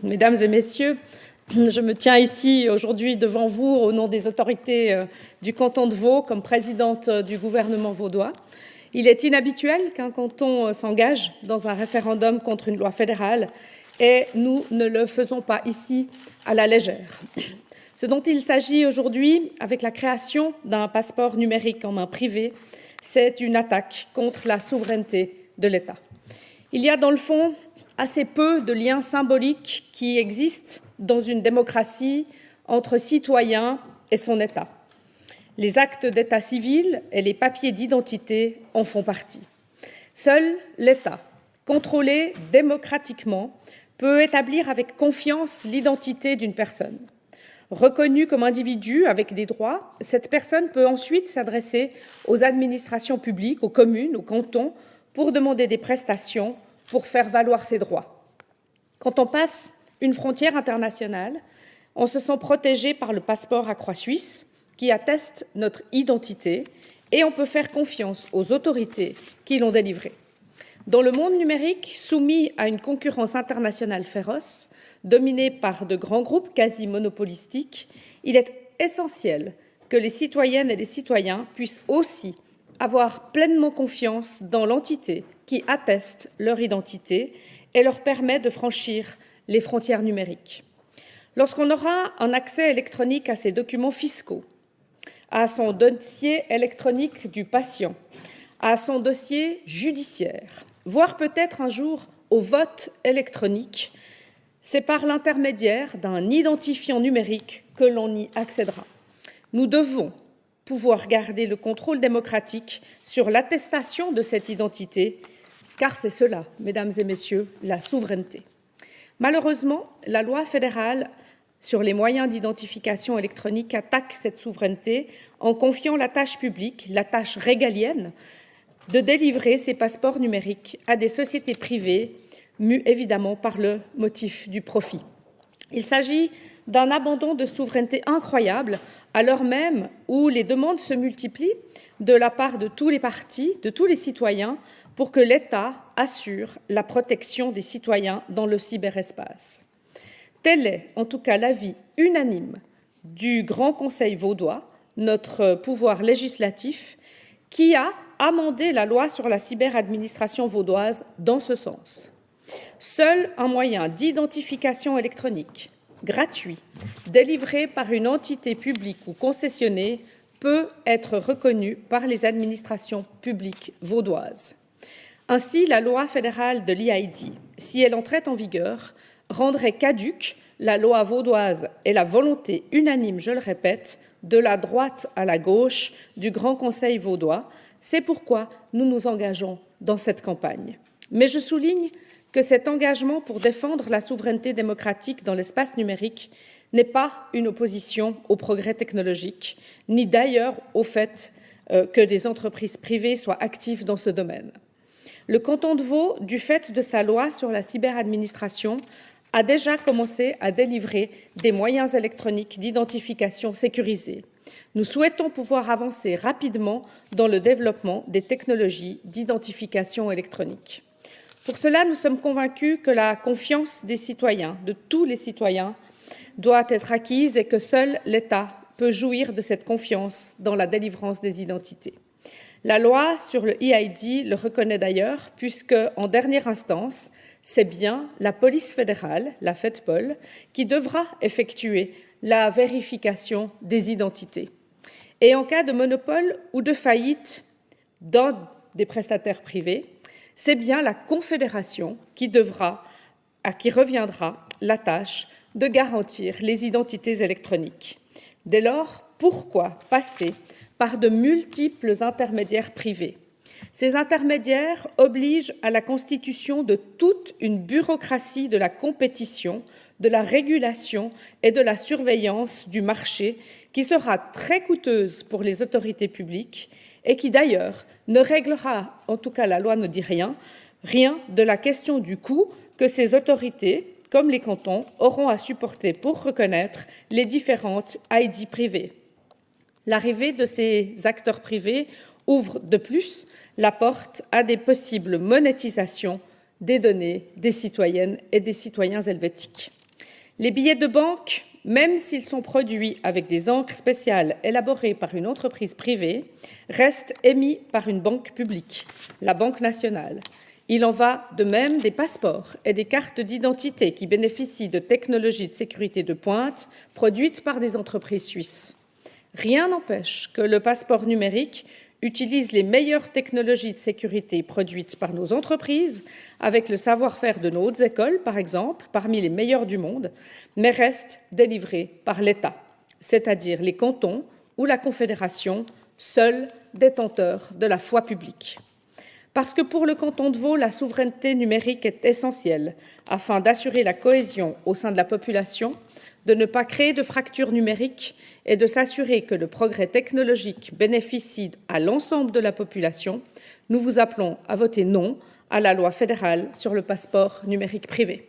Mesdames et messieurs, je me tiens ici aujourd'hui devant vous au nom des autorités du canton de Vaud comme présidente du gouvernement vaudois. Il est inhabituel qu'un canton s'engage dans un référendum contre une loi fédérale et nous ne le faisons pas ici à la légère. Ce dont il s'agit aujourd'hui avec la création d'un passeport numérique en main privée, c'est une attaque contre la souveraineté de l'État. Il y a dans le fond assez peu de liens symboliques qui existent dans une démocratie entre citoyens et son État. Les actes d'état civil et les papiers d'identité en font partie. Seul l'État, contrôlé démocratiquement, peut établir avec confiance l'identité d'une personne. Reconnue comme individu avec des droits, cette personne peut ensuite s'adresser aux administrations publiques, aux communes, aux cantons, pour demander des prestations, pour faire valoir ses droits. Quand on passe une frontière internationale, on se sent protégé par le passeport à croix suisse qui atteste notre identité et on peut faire confiance aux autorités qui l'ont délivré. Dans le monde numérique, soumis à une concurrence internationale féroce, dominé par de grands groupes quasi monopolistiques, il est essentiel que les citoyennes et les citoyens puissent aussi avoir pleinement confiance dans l'entité qui atteste leur identité et leur permet de franchir les frontières numériques. Lorsqu'on aura un accès électronique à ses documents fiscaux, à son dossier électronique du patient, à son dossier judiciaire, voire peut-être un jour au vote électronique, c'est par l'intermédiaire d'un identifiant numérique que l'on y accédera. Nous devons pouvoir garder le contrôle démocratique sur l'attestation de cette identité, car c'est cela, mesdames et messieurs, la souveraineté. Malheureusement, la loi fédérale sur les moyens d'identification électronique attaque cette souveraineté en confiant la tâche publique, la tâche régalienne, de délivrer ces passeports numériques à des sociétés privées, mues évidemment par le motif du profit. Il s'agit d'un abandon de souveraineté incroyable, à l'heure même où les demandes se multiplient de la part de tous les partis, de tous les citoyens, pour que l'État assure la protection des citoyens dans le cyberespace. Tel est en tout cas l'avis unanime du Grand Conseil vaudois, notre pouvoir législatif, qui a amendé la loi sur la cyberadministration vaudoise dans ce sens. Seul un moyen d'identification électronique gratuit, délivré par une entité publique ou concessionnée, peut être reconnu par les administrations publiques vaudoises. Ainsi, la loi fédérale de l'e-ID, si elle entrait en vigueur, rendrait caduque la loi vaudoise et la volonté unanime, je le répète, de la droite à la gauche du Grand Conseil vaudois. C'est pourquoi nous nous engageons dans cette campagne. Mais je souligne que cet engagement pour défendre la souveraineté démocratique dans l'espace numérique n'est pas une opposition au progrès technologique, ni d'ailleurs au fait que des entreprises privées soient actives dans ce domaine. Le canton de Vaud, du fait de sa loi sur la cyberadministration, a déjà commencé à délivrer des moyens électroniques d'identification sécurisés. Nous souhaitons pouvoir avancer rapidement dans le développement des technologies d'identification électronique. Pour cela, nous sommes convaincus que la confiance des citoyens, de tous les citoyens, doit être acquise et que seul l'État peut jouir de cette confiance dans la délivrance des identités. La loi sur le e-ID le reconnaît d'ailleurs, puisque, en dernière instance, c'est bien la police fédérale, la FEDPOL, qui devra effectuer la vérification des identités. Et en cas de monopole ou de faillite d'un des prestataires privés, c'est bien la Confédération à qui reviendra la tâche de garantir les identités électroniques. Dès lors, pourquoi passer par de multiples intermédiaires privés? Ces intermédiaires obligent à la constitution de toute une bureaucratie de la compétition, de la régulation et de la surveillance du marché qui sera très coûteuse pour les autorités publiques et qui d'ailleurs ne réglera, en tout cas la loi ne dit rien de la question du coût que ces autorités, comme les cantons, auront à supporter pour reconnaître les différentes ID privées. L'arrivée de ces acteurs privés ouvre de plus la porte à des possibles monétisations des données des citoyennes et des citoyens helvétiques. Les billets de banque, même s'ils sont produits avec des encres spéciales élaborées par une entreprise privée, restent émis par une banque publique, la Banque nationale. Il en va de même des passeports et des cartes d'identité qui bénéficient de technologies de sécurité de pointe produites par des entreprises suisses. Rien n'empêche que le passeport numérique utilise les meilleures technologies de sécurité produites par nos entreprises, avec le savoir-faire de nos hautes écoles, par exemple, parmi les meilleurs du monde, mais reste délivré par l'État, c'est-à-dire les cantons ou la Confédération, seuls détenteurs de la foi publique. Parce que pour le canton de Vaud, la souveraineté numérique est essentielle afin d'assurer la cohésion au sein de la population, de ne pas créer de fractures numériques et de s'assurer que le progrès technologique bénéficie à l'ensemble de la population, nous vous appelons à voter non à la loi fédérale sur le passeport numérique privé.